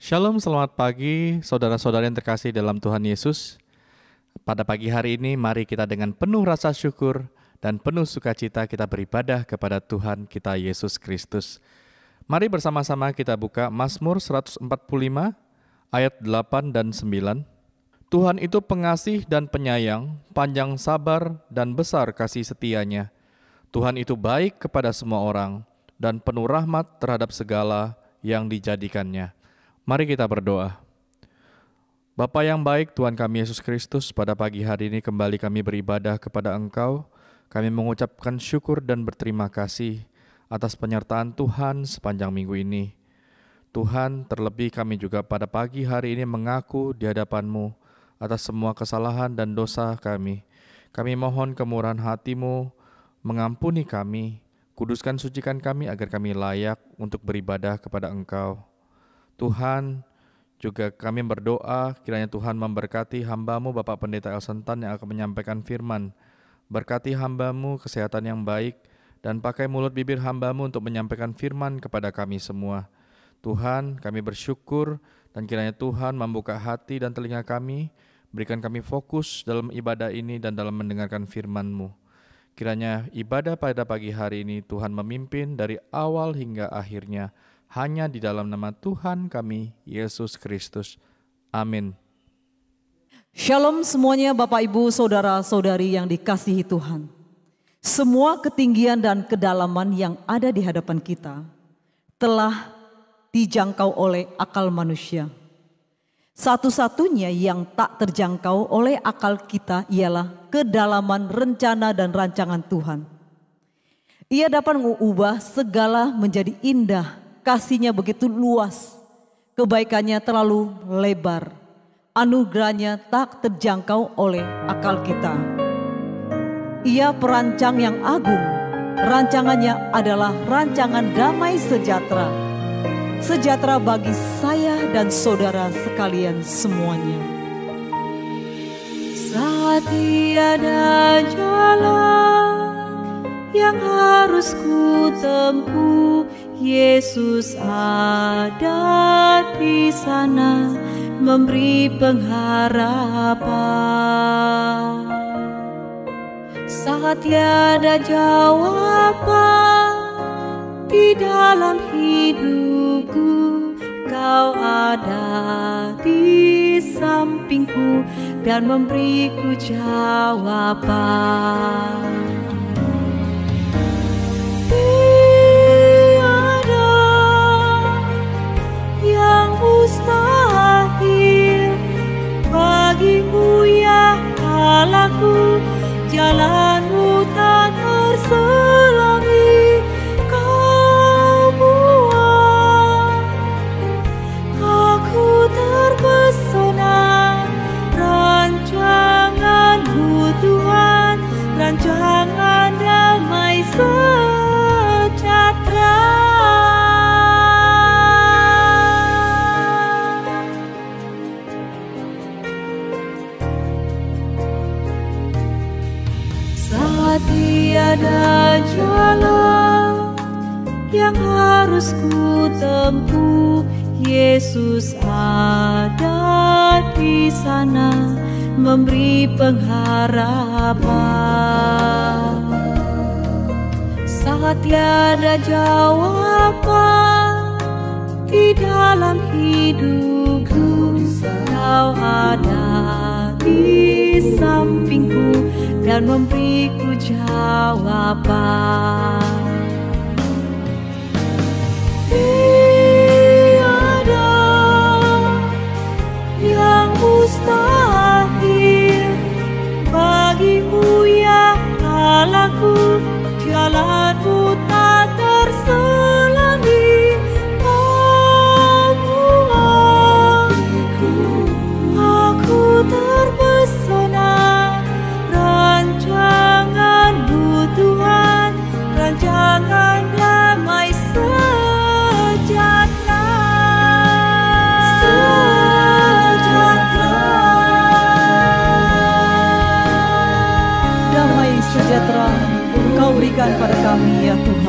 Shalom, selamat pagi saudara-saudara yang terkasih dalam Tuhan Yesus. Pada pagi hari ini mari kita dengan penuh rasa syukur dan penuh sukacita kita beribadah kepada Tuhan kita Yesus Kristus. Mari bersama-sama kita buka Mazmur 145 ayat 8 dan 9. Tuhan itu pengasih dan penyayang, panjang sabar dan besar kasih setianya. Tuhan itu baik kepada semua orang dan penuh rahmat terhadap segala yang dijadikannya. Mari kita berdoa. Bapa yang baik, Tuhan kami Yesus Kristus, pada pagi hari ini kembali kami beribadah kepada Engkau. Kami mengucapkan syukur dan berterima kasih atas penyertaan Tuhan sepanjang minggu ini. Tuhan, terlebih kami juga pada pagi hari ini mengaku di hadapan-Mu atas semua kesalahan dan dosa kami. Kami mohon kemurahan hati-Mu, mengampuni kami, kuduskan sucikan kami agar kami layak untuk beribadah kepada Engkau. Tuhan, juga kami berdoa kiranya Tuhan memberkati hamba-Mu Bapak Pendeta Elsentan yang akan menyampaikan firman. Berkati hamba-Mu kesehatan yang baik dan pakai mulut bibir hamba-Mu untuk menyampaikan firman kepada kami semua. Tuhan, kami bersyukur dan kiranya Tuhan membuka hati dan telinga kami, berikan kami fokus dalam ibadah ini dan dalam mendengarkan firman-Mu. Kiranya ibadah pada pagi hari ini Tuhan memimpin dari awal hingga akhirnya, hanya di dalam nama Tuhan kami, Yesus Kristus. Amin. Shalom semuanya Bapak Ibu Saudara-saudari yang dikasihi Tuhan. Semua ketinggian dan kedalaman yang ada di hadapan kita telah dijangkau oleh akal manusia. Satu-satunya yang tak terjangkau oleh akal kita ialah kedalaman rencana dan rancangan Tuhan. Ia dapat mengubah segala menjadi indah. Kasih-Nya begitu luas, kebaikannya terlalu lebar, anugerahnya tak terjangkau oleh akal kita. Ia perancang yang agung, rancangannya adalah rancangan damai sejahtera. Sejahtera bagi saya dan saudara sekalian semuanya. Saat tiada jalan yang harus ku tempuh, Yesus ada di sana memberi pengharapan. Saat tiada jawaban di dalam hidupku, Kau ada di sampingku dan memberiku jawaban. Mustahil bagimu ya Allahku, jalanmu tak terselangi. Kau buat aku terpesona, rancangan-Mu Tuhan, rancangan damai sejahtera. Tiada jalan yang harus ku tempuh, Yesus ada di sana memberi pengharapan. Saat tiada jawaban di dalam hidupku, Kau ada di sampingku dan memberiku jawaban. Tiada yang mustahil bagimu ya Allahku, jalanmu tak terselangi. Aku terpesona, rancangan-Mu Tuhan, rancangan damai sejahtera. Damai sejahtera Kau berikan pada kami ya Tuhan.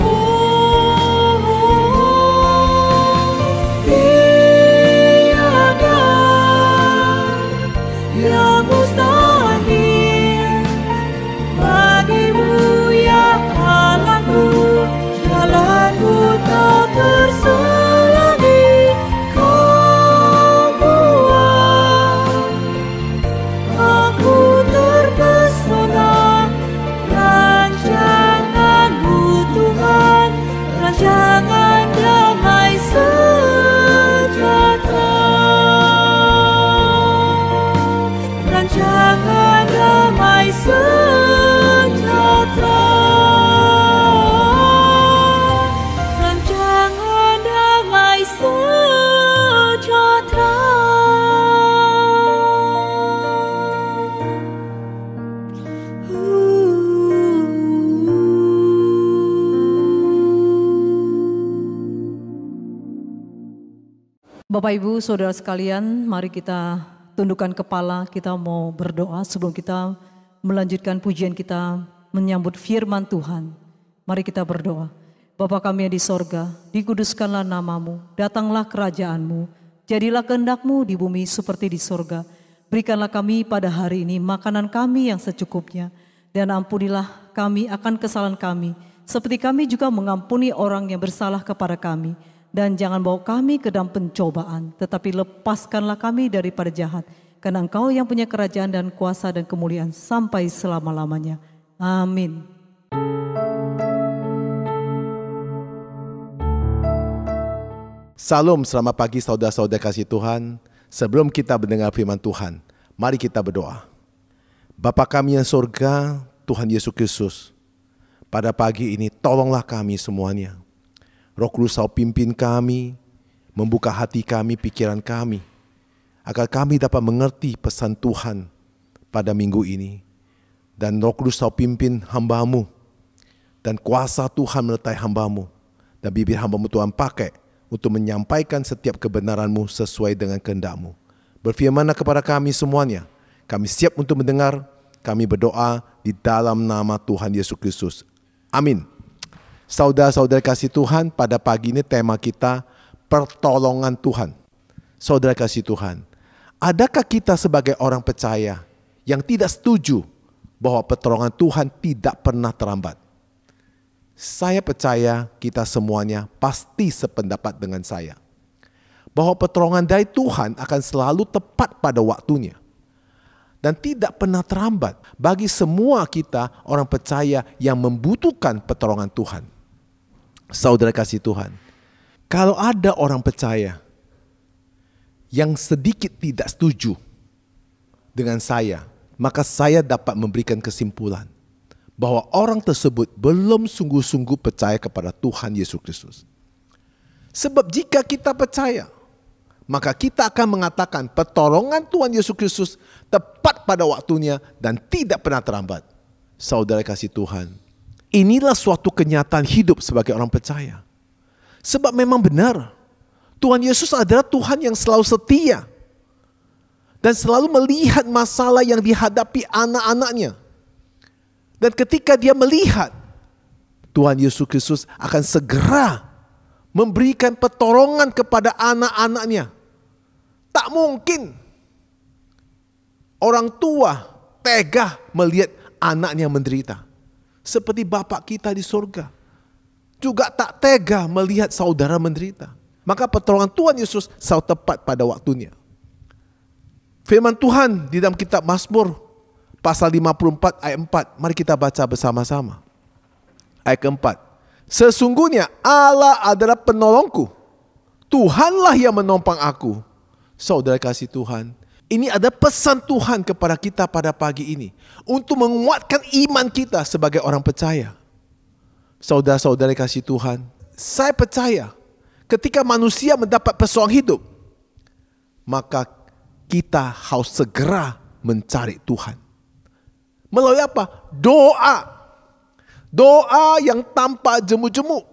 Bapak Ibu Saudara sekalian, mari kita tundukkan kepala, kita mau berdoa sebelum kita melanjutkan pujian kita menyambut firman Tuhan. Mari kita berdoa. Bapa kami yang di sorga, dikuduskanlah namamu, datanglah kerajaanmu, jadilah kehendak-mu di bumi seperti di sorga. Berikanlah kami pada hari ini makanan kami yang secukupnya, dan ampunilah kami akan kesalahan kami, seperti kami juga mengampuni orang yang bersalah kepada kami. Dan jangan bawa kami ke dalam pencobaan, tetapi lepaskanlah kami daripada jahat. Karena Engkau yang punya kerajaan dan kuasa dan kemuliaan sampai selama-lamanya. Amin. Salam, selamat pagi saudara-saudara kasih Tuhan. Sebelum kita mendengar firman Tuhan, mari kita berdoa. Bapa kami yang surga, Tuhan Yesus Kristus, pada pagi ini tolonglah kami semuanya. Roh Kudus pimpin kami, membuka hati kami, pikiran kami, agar kami dapat mengerti pesan Tuhan pada minggu ini. Dan Roh Kudus pimpin hamba-Mu, dan kuasa Tuhan menyertai hamba-Mu, dan bibir hamba-Mu Tuhan pakai untuk menyampaikan setiap kebenaran-Mu sesuai dengan kehendak-Mu. Berfirmanlah kepada kami semuanya, kami siap untuk mendengar, kami berdoa di dalam nama Tuhan Yesus Kristus. Amin. Saudara-saudara kasih Tuhan, pada pagi ini tema kita pertolongan Tuhan. Saudara kasih Tuhan, adakah kita sebagai orang percaya yang tidak setuju bahwa pertolongan Tuhan tidak pernah terlambat? Saya percaya kita semuanya pasti sependapat dengan saya, bahwa pertolongan dari Tuhan akan selalu tepat pada waktunya dan tidak pernah terlambat bagi semua kita orang percaya yang membutuhkan pertolongan Tuhan. Saudara kasih Tuhan, kalau ada orang percaya yang sedikit tidak setuju dengan saya, maka saya dapat memberikan kesimpulan bahwa orang tersebut belum sungguh-sungguh percaya kepada Tuhan Yesus Kristus. Sebab jika kita percaya, maka kita akan mengatakan pertolongan Tuhan Yesus Kristus tepat pada waktunya dan tidak pernah terlambat. Saudara kasih Tuhan, inilah suatu kenyataan hidup sebagai orang percaya. Sebab memang benar, Tuhan Yesus adalah Tuhan yang selalu setia dan selalu melihat masalah yang dihadapi anak-anaknya. Dan ketika dia melihat, Tuhan Yesus Kristus akan segera memberikan pertolongan kepada anak-anaknya. Tak mungkin orang tua tega melihat anaknya menderita. Seperti Bapak kita di surga juga tak tega melihat saudara menderita. Maka pertolongan Tuhan Yesus selalu tepat pada waktunya. Firman Tuhan di dalam kitab Mazmur pasal 54 ayat 4. Mari kita baca bersama-sama. Ayat keempat. Sesungguhnya Allah adalah penolongku. Tuhanlah yang menopang aku. Saudara kasih Tuhan, ini ada pesan Tuhan kepada kita pada pagi ini untuk menguatkan iman kita sebagai orang percaya. Saudara-saudara kasih Tuhan, saya percaya ketika manusia mendapat persoalan hidup, maka kita harus segera mencari Tuhan. Melalui apa? Doa. Doa yang tanpa jemu-jemu.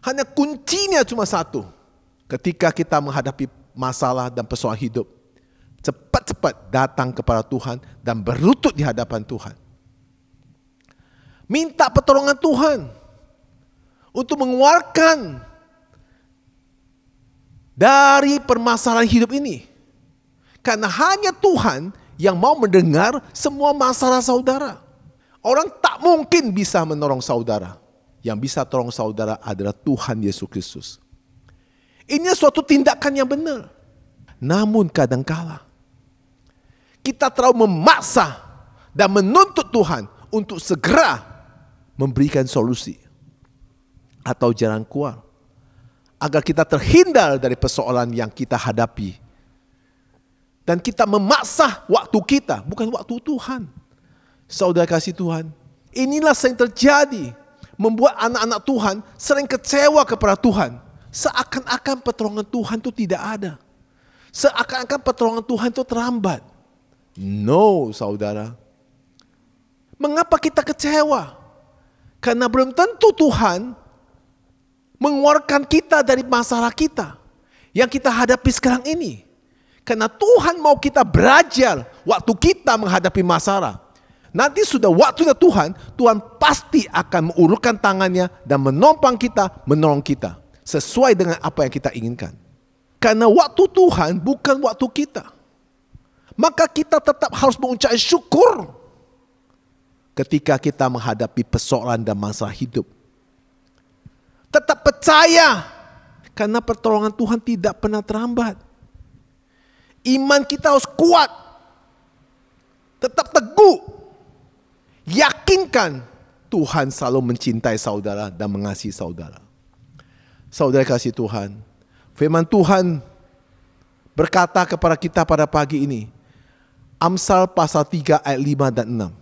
Hanya kuncinya cuma satu. Ketika kita menghadapi masalah dan persoalan hidup, cepat-cepat datang kepada Tuhan dan berlutut di hadapan Tuhan. Minta pertolongan Tuhan untuk mengeluarkan dari permasalahan hidup ini. Karena hanya Tuhan yang mau mendengar semua masalah saudara. Orang tak mungkin bisa menolong saudara. Yang bisa tolong saudara adalah Tuhan Yesus Kristus. Ini suatu tindakan yang benar. Namun kadangkala kita terlalu memaksa dan menuntut Tuhan untuk segera memberikan solusi atau jalan keluar agar kita terhindar dari persoalan yang kita hadapi. Dan kita memaksa waktu kita, bukan waktu Tuhan. Saudara kasih Tuhan, inilah yang terjadi, membuat anak-anak Tuhan sering kecewa kepada Tuhan. Seakan-akan pertolongan Tuhan itu tidak ada. Seakan-akan pertolongan Tuhan itu terlambat. No, saudara. Mengapa kita kecewa? Karena belum tentu Tuhan mengeluarkan kita dari masalah kita. yang kita hadapi sekarang ini. Karena Tuhan mau kita belajar waktu kita menghadapi masalah. Nanti sudah waktunya Tuhan pasti akan mengulurkan tangannya dan menolong kita sesuai dengan apa yang kita inginkan. Karena waktu Tuhan bukan waktu kita. Maka kita tetap harus mengucapkan syukur ketika kita menghadapi persoalan dan masalah hidup. Tetap percaya karena pertolongan Tuhan tidak pernah terlambat. Iman kita harus kuat. Tetap teguh. Yakinkan Tuhan selalu mencintai saudara dan mengasihi saudara. Saudara kasih Tuhan, firman Tuhan berkata kepada kita pada pagi ini. Amsal pasal 3 ayat 5 dan 6.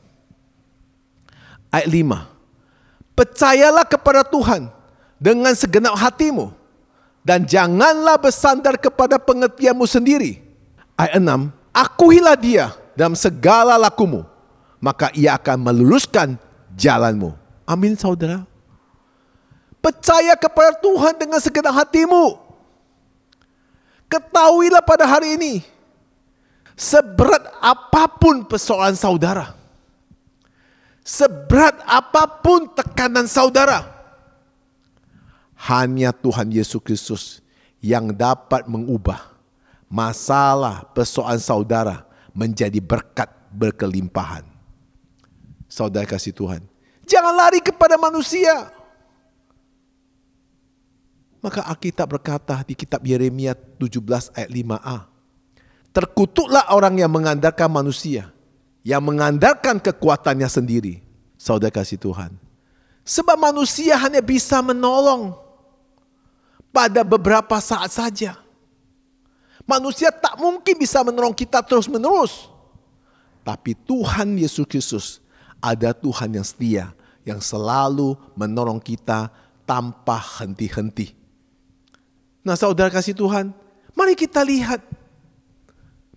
Ayat 5. Percayalah kepada Tuhan dengan segenap hatimu dan janganlah bersandar kepada pengertianmu sendiri. Ayat 6. Akuilah dia dalam segala lakumu, maka ia akan meluruskan jalanmu. Amin saudara. Percaya kepada Tuhan dengan segenap hatimu. Ketahuilah pada hari ini, seberat apapun persoalan saudara, seberat apapun tekanan saudara, hanya Tuhan Yesus Kristus yang dapat mengubah masalah persoalan saudara menjadi berkat berkelimpahan. Saudara kasih Tuhan, jangan lari kepada manusia. Maka Alkitab berkata di kitab Yeremia 17 ayat 5a. Terkutuklah orang yang mengandalkan manusia, yang mengandalkan kekuatannya sendiri. Saudara kasih Tuhan. Sebab manusia hanya bisa menolong pada beberapa saat saja. Manusia tak mungkin bisa menolong kita terus-menerus. Tapi Tuhan Yesus Kristus ada Tuhan yang setia, yang selalu menolong kita tanpa henti-henti. Nah saudara kasih Tuhan, mari kita lihat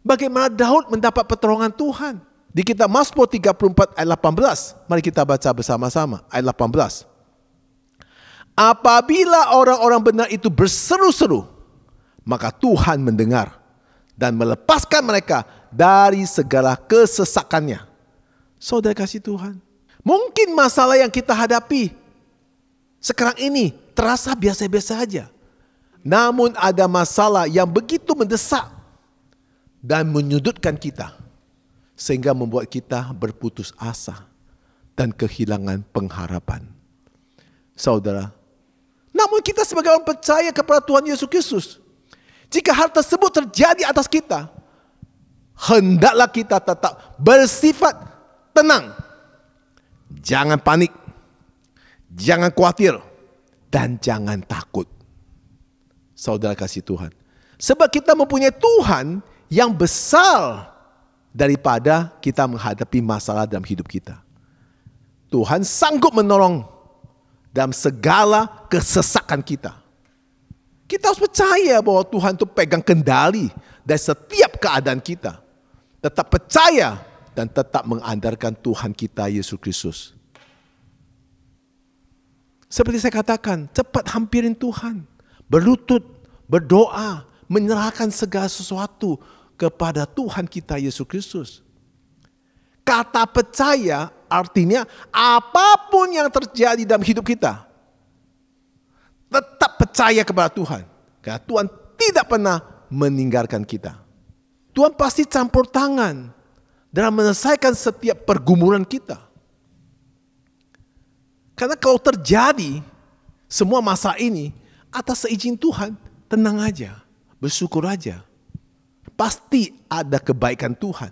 bagaimana Daud mendapat pertolongan Tuhan. Di kitab Mazmur 34 ayat 18. Mari kita baca bersama-sama ayat 18. Apabila orang-orang benar itu berseru-seru, maka Tuhan mendengar dan melepaskan mereka dari segala kesesakannya. Saudara kasih Tuhan, mungkin masalah yang kita hadapi sekarang ini terasa biasa-biasa saja. Namun ada masalah yang begitu mendesak dan menyudutkan kita, sehingga membuat kita berputus asa dan kehilangan pengharapan. Saudara, namun kita sebagai orang percaya kepada Tuhan Yesus Kristus, jika hal tersebut terjadi atas kita, hendaklah kita tetap bersifat tenang. Jangan panik, jangan khawatir, dan jangan takut. Saudara kasih Tuhan, sebab kita mempunyai Tuhan yang besar daripada kita menghadapi masalah dalam hidup kita. Tuhan sanggup menolong dalam segala kesesakan kita. Kita harus percaya bahwa Tuhan itu pegang kendali dari setiap keadaan kita. Tetap percaya dan tetap mengandalkan Tuhan kita Yesus Kristus. Seperti saya katakan, cepat hampirin Tuhan. Berlutut, berdoa, menyerahkan segala sesuatu kepada Tuhan kita Yesus Kristus. Kata percaya artinya apapun yang terjadi dalam hidup kita, tetap percaya kepada Tuhan. Karena Tuhan tidak pernah meninggalkan kita. Tuhan pasti campur tangan dalam menyelesaikan setiap pergumulan kita. Karena kalau terjadi semua masa ini atas seizin Tuhan, tenang aja, bersyukur aja. Pasti ada kebaikan Tuhan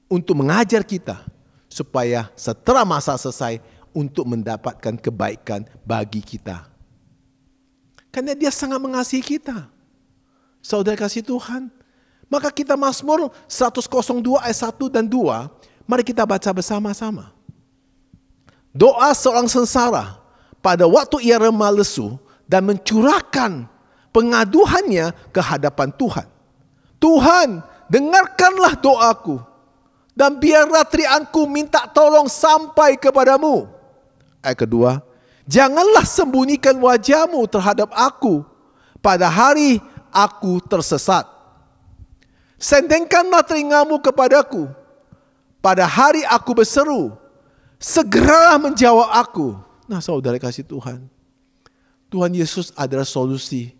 untuk mengajar kita supaya setelah masa selesai untuk mendapatkan kebaikan bagi kita. Karena Dia sangat mengasihi kita. Saudara kasih Tuhan. Maka kita Mazmur 102 ayat 1 dan 2, mari kita baca bersama-sama. Doa seorang sengsara pada waktu ia remah lesu dan mencurahkan pengaduhannya ke hadapan Tuhan. Tuhan, dengarkanlah doaku dan biarlah teriakanku minta tolong sampai kepadamu. Ayat kedua, janganlah sembunyikan wajahmu terhadap aku pada hari aku tersesat. Sendengkanlah telingamu kepadaku. Pada hari aku berseru, segeralah menjawab aku. Nah saudara kasih Tuhan, Tuhan Yesus adalah solusi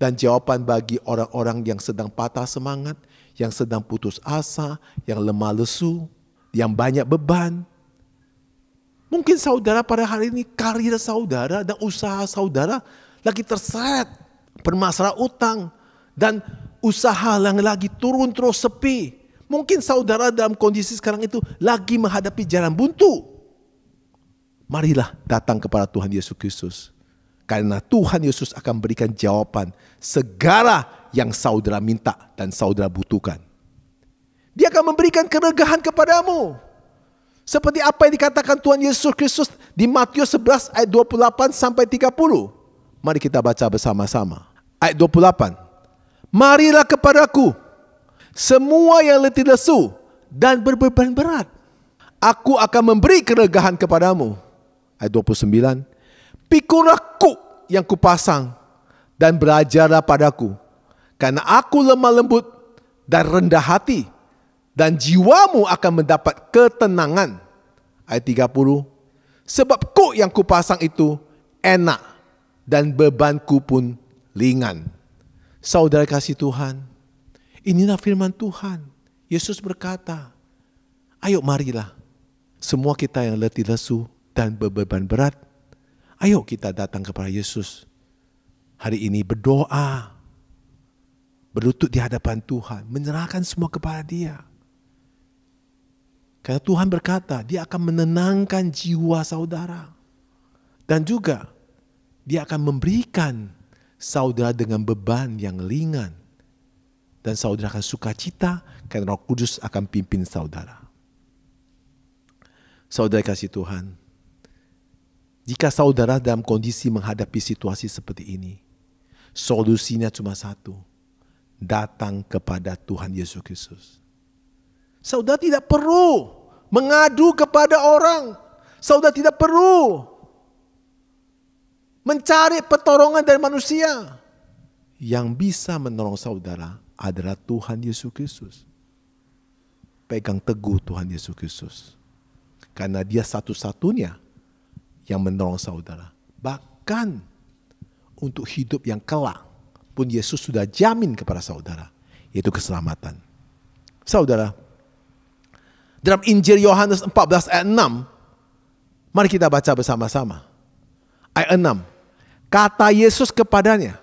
dan jawaban bagi orang-orang yang sedang patah semangat, yang sedang putus asa, yang lemah lesu, yang banyak beban. Mungkin saudara pada hari ini karir saudara dan usaha saudara lagi terseret permasalahan utang dan usaha yang lagi turun terus sepi. Mungkin saudara dalam kondisi sekarang itu lagi menghadapi jalan buntu. Marilah datang kepada Tuhan Yesus Kristus. Karena Tuhan Yesus akan berikan jawaban segala yang saudara minta dan saudara butuhkan. Dia akan memberikan keregahan kepadamu. Seperti apa yang dikatakan Tuhan Yesus Kristus di Matius 11 ayat 28 sampai 30. Mari kita baca bersama-sama. Ayat 28. Marilah kepadaku, semua yang letih lesu dan berbeban berat, aku akan memberi keregahan kepadamu. Ayat 29. Pikulah kuk yang kupasang dan belajarlah padaku, karena aku lemah lembut dan rendah hati, dan jiwamu akan mendapat ketenangan. Ayat 30. Sebab kuk yang kupasang itu enak dan bebanku pun ringan. Saudara kasih Tuhan, inilah firman Tuhan. Yesus berkata, ayo marilah semua kita yang letih lesu dan berbeban berat, ayo kita datang kepada Yesus. Hari ini berdoa, berlutut di hadapan Tuhan, menyerahkan semua kepada Dia. Karena Tuhan berkata, Dia akan menenangkan jiwa saudara. Dan juga Dia akan memberikan saudara dengan beban yang ringan. Dan saudara akan sukacita karena Roh Kudus akan pimpin saudara. Saudara kasih Tuhan, jika saudara dalam kondisi menghadapi situasi seperti ini, solusinya cuma satu, datang kepada Tuhan Yesus Kristus. Saudara tidak perlu mengadu kepada orang. Saudara tidak perlu mencari pertolongan dari manusia. Yang bisa menolong saudara adalah Tuhan Yesus Kristus. Pegang teguh Tuhan Yesus Kristus. Karena Dia satu-satunya yang menolong saudara. Bahkan untuk hidup yang kelak pun Yesus sudah jamin kepada saudara, yaitu keselamatan. Saudara, dalam Injil Yohanes 14 ayat 6, mari kita baca bersama-sama. Ayat 6. Kata Yesus kepadanya,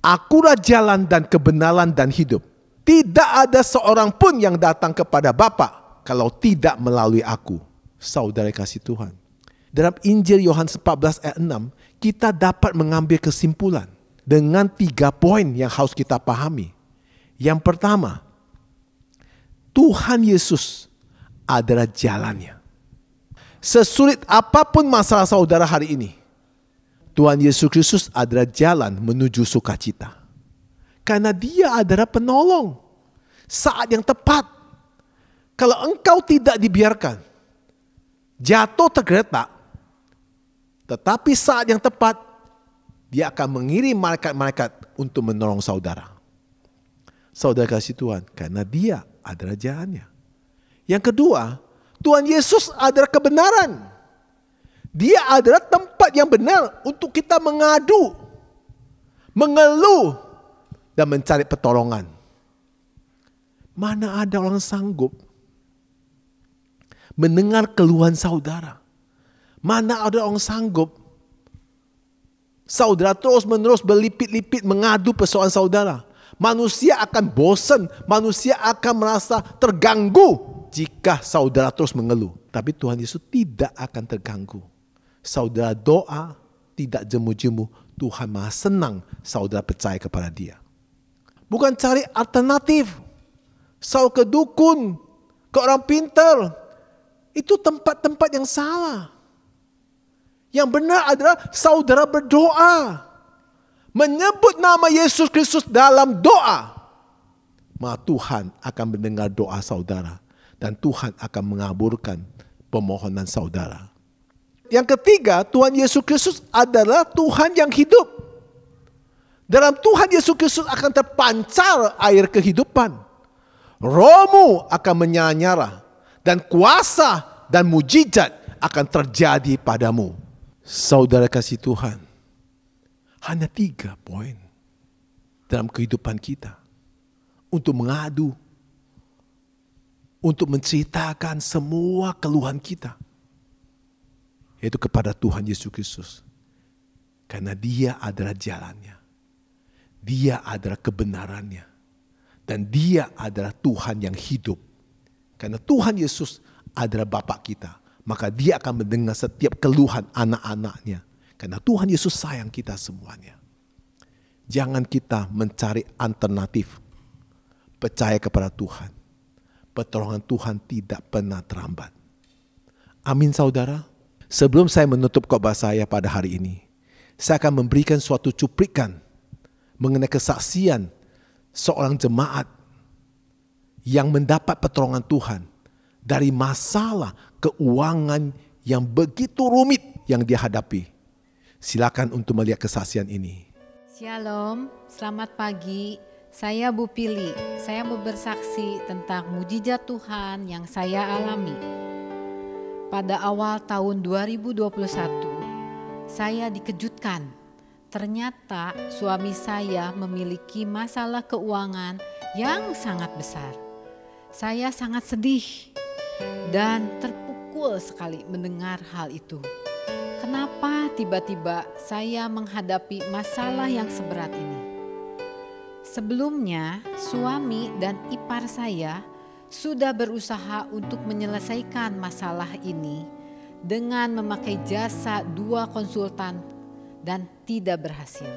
akulah jalan dan kebenaran dan hidup. Tidak ada seorang pun yang datang kepada Bapa kalau tidak melalui aku. Saudara kasih Tuhan, dalam Injil Yohanes 14 ayat 6, kita dapat mengambil kesimpulan dengan 3 poin yang harus kita pahami. Yang pertama, Tuhan Yesus adalah jalannya. Sesulit apapun masalah saudara hari ini, Tuhan Yesus Kristus adalah jalan menuju sukacita. Karena Dia adalah penolong saat yang tepat. Kalau engkau tidak dibiarkan jatuh tergeletak, tetapi saat yang tepat Dia akan mengirim malaikat-malaikat untuk menolong saudara. Saudara kasih Tuhan, karena Dia adalah jalannya. Yang kedua, Tuhan Yesus adalah kebenaran. Dia adalah tempat yang benar untuk kita mengadu, mengeluh, dan mencari pertolongan. Mana ada orang sanggup mendengar keluhan saudara? Mana ada orang sanggup saudara terus-menerus berlipit-lipit mengadu persoalan saudara? Manusia akan bosan, manusia akan merasa terganggu jika saudara terus mengeluh. Tapi Tuhan Yesus tidak akan terganggu. Saudara doa, tidak jemu-jemu, Tuhan maha senang saudara percaya kepada Dia. Bukan cari alternatif. Saudara ke dukun, ke orang pintar. Itu tempat-tempat yang salah. Yang benar adalah saudara berdoa. Menyebut nama Yesus Kristus dalam doa. Maka Tuhan akan mendengar doa saudara. Dan Tuhan akan mengabulkan permohonan saudara. Yang ketiga, Tuhan Yesus Kristus adalah Tuhan yang hidup. Dalam Tuhan Yesus Kristus akan terpancar air kehidupan. Rohmu akan menyala-nyala dan kuasa dan mujizat akan terjadi padamu. Saudara kasih Tuhan, hanya 3 poin dalam kehidupan kita untuk mengadu, untuk menceritakan semua keluhan kita, yaitu kepada Tuhan Yesus Kristus. Karena Dia adalah jalannya, Dia adalah kebenarannya, dan Dia adalah Tuhan yang hidup. Karena Tuhan Yesus adalah Bapa kita, maka Dia akan mendengar setiap keluhan anak-anaknya. Karena Tuhan Yesus sayang kita semuanya. Jangan kita mencari alternatif. Percaya kepada Tuhan. Pertolongan Tuhan tidak pernah terlambat. Amin saudara. Sebelum saya menutup khotbah saya pada hari ini, saya akan memberikan suatu cuplikan mengenai kesaksian seorang jemaat yang mendapat pertolongan Tuhan dari masalah keuangan yang begitu rumit yang dia hadapi. Silakan untuk melihat kesaksian ini. Shalom, selamat pagi. Saya Bu Pili. Saya mau bersaksi tentang mujizat Tuhan yang saya alami. Pada awal tahun 2021, saya dikejutkan. Ternyata suami saya memiliki masalah keuangan yang sangat besar. Saya sangat sedih dan terpukul sekali mendengar hal itu. Kenapa tiba-tiba saya menghadapi masalah yang seberat ini? Sebelumnya, suami dan ipar saya sudah berusaha untuk menyelesaikan masalah ini dengan memakai jasa 2 konsultan dan tidak berhasil.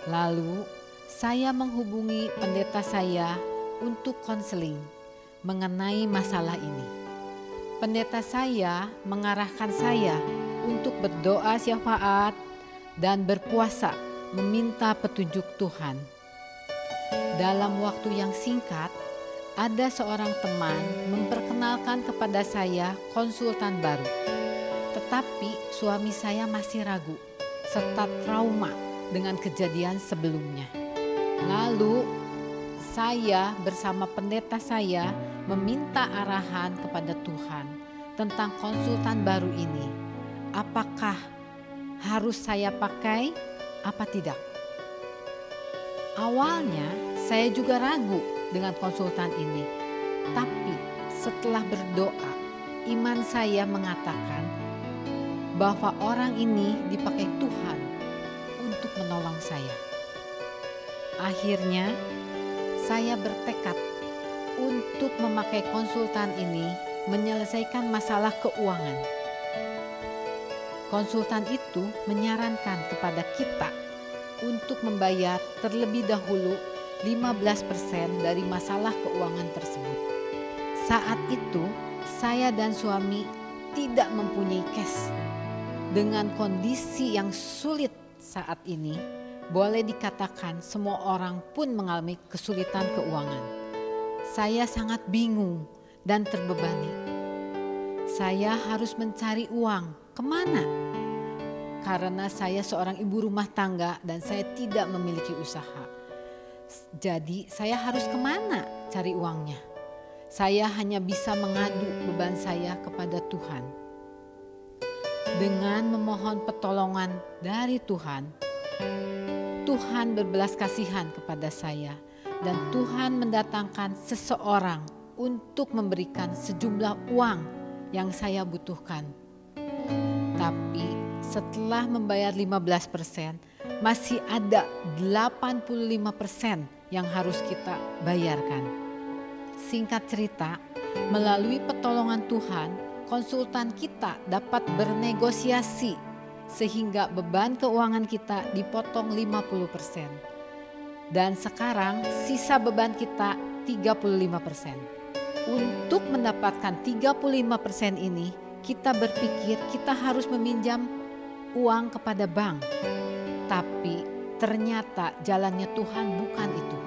Lalu, saya menghubungi pendeta saya untuk konseling mengenai masalah ini. Pendeta saya mengarahkan saya untuk berdoa syafaat dan berpuasa meminta petunjuk Tuhan. Dalam waktu yang singkat, ada seorang teman memperkenalkan kepada saya konsultan baru. Tetapi suami saya masih ragu serta trauma dengan kejadian sebelumnya. Lalu saya bersama pendeta saya meminta arahan kepada Tuhan tentang konsultan baru ini. Apakah harus saya pakai apa tidak? Awalnya saya juga ragu dengan konsultan ini. Tapi setelah berdoa, iman saya mengatakan bahwa orang ini dipakai Tuhan untuk menolong saya. Akhirnya saya bertekad untuk memakai konsultan ini menyelesaikan masalah keuangan. Konsultan itu menyarankan kepada kita untuk membayar terlebih dahulu 15% dari masalah keuangan tersebut. Saat itu saya dan suami tidak mempunyai cash. Dengan kondisi yang sulit saat ini, boleh dikatakan semua orang pun mengalami kesulitan keuangan. Saya sangat bingung dan terbebani. Saya harus mencari uang kemana? Karena saya seorang ibu rumah tangga dan saya tidak memiliki usaha. Jadi saya harus kemana cari uangnya? Saya hanya bisa mengadu beban saya kepada Tuhan. Dengan memohon pertolongan dari Tuhan, Tuhan berbelas kasihan kepada saya dan Tuhan mendatangkan seseorang untuk memberikan sejumlah uang yang saya butuhkan. Tapi setelah membayar 15%, masih ada 85% yang harus kita bayarkan. Singkat cerita, melalui pertolongan Tuhan, konsultan kita dapat bernegosiasi sehingga beban keuangan kita dipotong 50%. Dan sekarang sisa beban kita 35%. Untuk mendapatkan 35% ini, kita berpikir kita harus meminjam uang kepada bank. Tapi ternyata jalannya Tuhan bukan itu.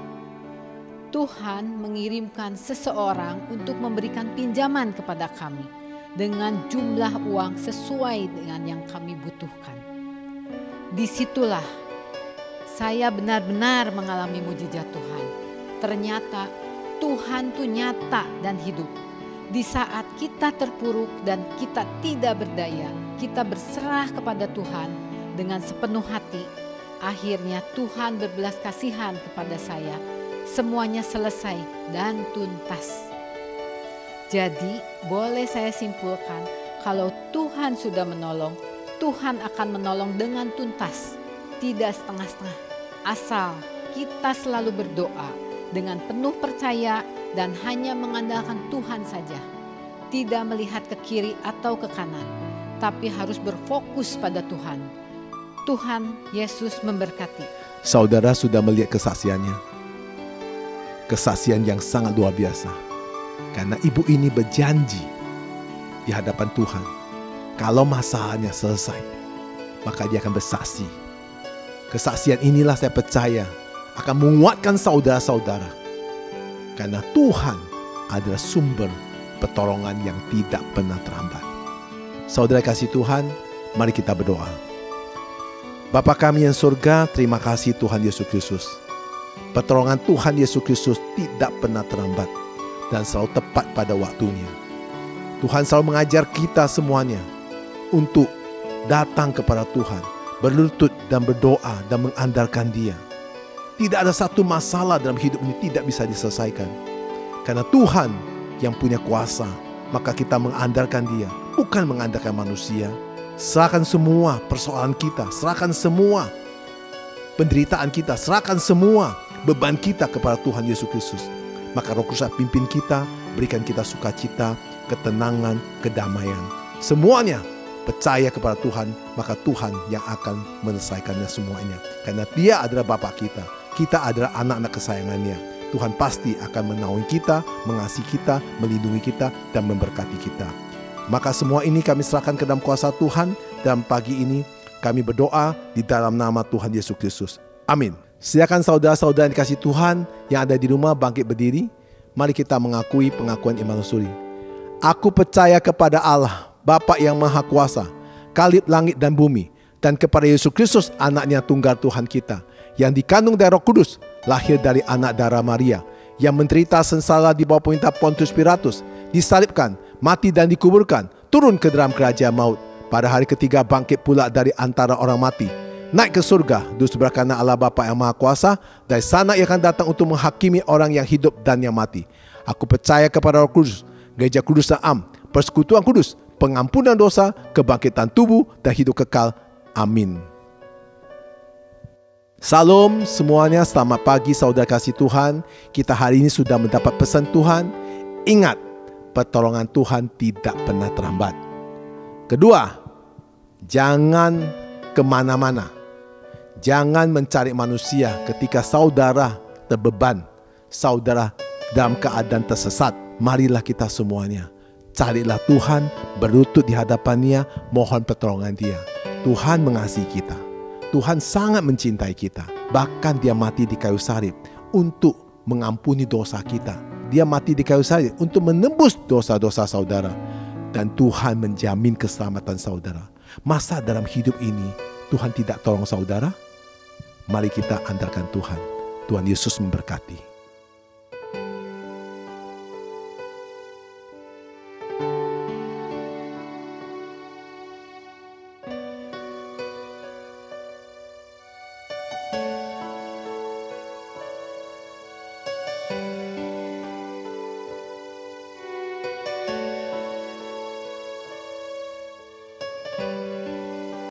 Tuhan mengirimkan seseorang untuk memberikan pinjaman kepada kami dengan jumlah uang sesuai dengan yang kami butuhkan. Disitulah saya benar-benar mengalami mujizat Tuhan. Ternyata Tuhan tuh nyata dan hidup. Di saat kita terpuruk dan kita tidak berdaya, kita berserah kepada Tuhan dengan sepenuh hati. Akhirnya Tuhan berbelas kasihan kepada saya. Semuanya selesai dan tuntas. Jadi boleh saya simpulkan, kalau Tuhan sudah menolong, Tuhan akan menolong dengan tuntas, tidak setengah-setengah. Asal kita selalu berdoa dengan penuh percaya dan hanya mengandalkan Tuhan saja. Tidak melihat ke kiri atau ke kanan, tapi harus berfokus pada Tuhan. Tuhan Yesus memberkati. Saudara sudah melihat kesaksiannya. Kesaksian yang sangat luar biasa. Karena ibu ini berjanji di hadapan Tuhan, kalau masalahnya selesai, maka dia akan bersaksi. Kesaksian inilah saya percaya akan menguatkan saudara-saudara. Karena Tuhan adalah sumber pertolongan yang tidak pernah terlambat. Saudara kasih Tuhan, mari kita berdoa. Bapa kami yang surga, terima kasih Tuhan Yesus Kristus. Pertolongan Tuhan Yesus Kristus tidak pernah terlambat dan selalu tepat pada waktunya. Tuhan selalu mengajar kita semuanya untuk datang kepada Tuhan, berlutut dan berdoa dan mengandalkan Dia. Tidak ada satu masalah dalam hidup ini tidak bisa diselesaikan. Karena Tuhan yang punya kuasa, maka kita mengandalkan Dia, bukan mengandalkan manusia. Serahkan semua persoalan kita, serahkan semua penderitaan kita, serahkan semua beban kita kepada Tuhan Yesus Kristus. Maka Roh Kudus pimpin kita, berikan kita sukacita, ketenangan, kedamaian. Semuanya percaya kepada Tuhan, maka Tuhan yang akan menyelesaikannya semuanya. Karena Dia adalah Bapa kita, kita adalah anak-anak kesayangannya. Tuhan pasti akan menaungi kita, mengasihi kita, melindungi kita, dan memberkati kita. Maka semua ini kami serahkan ke dalam kuasa Tuhan. Dan pagi ini kami berdoa di dalam nama Tuhan Yesus Kristus. Amin. Silakan saudara-saudara yang dikasihi Tuhan yang ada di rumah bangkit berdiri. Mari kita mengakui pengakuan iman rasuli. Aku percaya kepada Allah, Bapa yang Maha Kuasa, Khalid langit dan bumi, dan kepada Yesus Kristus, anaknya tunggal Tuhan kita, yang dikandung dari Roh Kudus, lahir dari anak darah Maria, yang menderita sengsara di bawah perintah Pontius Pilatus, disalibkan, mati dan dikuburkan, turun ke dalam kerajaan maut, pada hari ketiga bangkit pula dari antara orang mati, naik ke surga, duduk sebelah kanan Allah Bapa yang Maha Kuasa. Dari sana Ia akan datang untuk menghakimi orang yang hidup dan yang mati. Aku percaya kepada Roh Kudus, Gereja Kudus dan Am, persekutuan kudus, pengampunan dosa, kebangkitan tubuh, dan hidup kekal. Amin. Salam semuanya, selamat pagi saudara kasih Tuhan. Kita hari ini sudah mendapat pesan Tuhan. Ingat, pertolongan Tuhan tidak pernah terlambat. Kedua, jangan kemana-mana. Jangan mencari manusia ketika saudara terbeban, saudara dalam keadaan tersesat. Marilah kita semuanya carilah Tuhan, berlutut di hadapan-Nya, mohon pertolongan Dia. Tuhan mengasihi kita. Tuhan sangat mencintai kita. Bahkan Dia mati di kayu salib untuk mengampuni dosa kita. Dia mati di kayu salib untuk menembus dosa-dosa saudara. Dan Tuhan menjamin keselamatan saudara. Masa dalam hidup ini Tuhan tidak tolong saudara? Mari kita andalkan Tuhan. Tuhan Yesus memberkati.